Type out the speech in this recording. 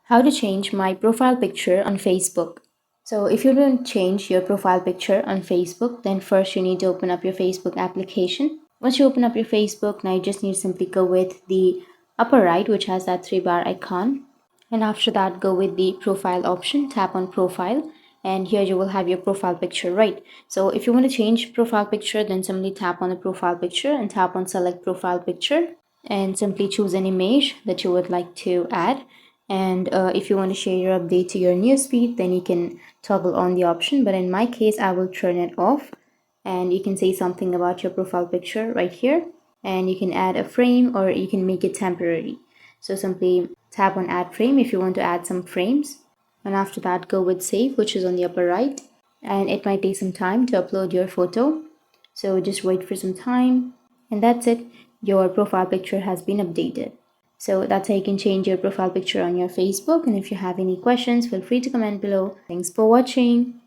How to change my profile picture on Facebook. So if you don't change your profile picture on Facebook, then first you need to open up your Facebook application. Once you open up your Facebook, now you just need to simply go with the upper right, which has that three bar icon. And after that, go with the profile option, tap on profile, and here you will have your profile picture, right? So if you want to change profile picture, then simply tap on the profile picture and tap on select profile picture and simply choose an image that you would like to add. And if you want to share your update to your newsfeed, then you can toggle on the option, but in my case I will turn it off. And you can say something about your profile picture right here, and you can add a frame or you can make it temporary. So simply tap on add frame if you want to add some frames, and after that go with save, which is on the upper right, and it might take some time to upload your photo, so just wait for some time. And that's it, your profile picture has been updated. So that's how you can change your profile picture on your Facebook. And if you have any questions, feel free to comment below. Thanks for watching.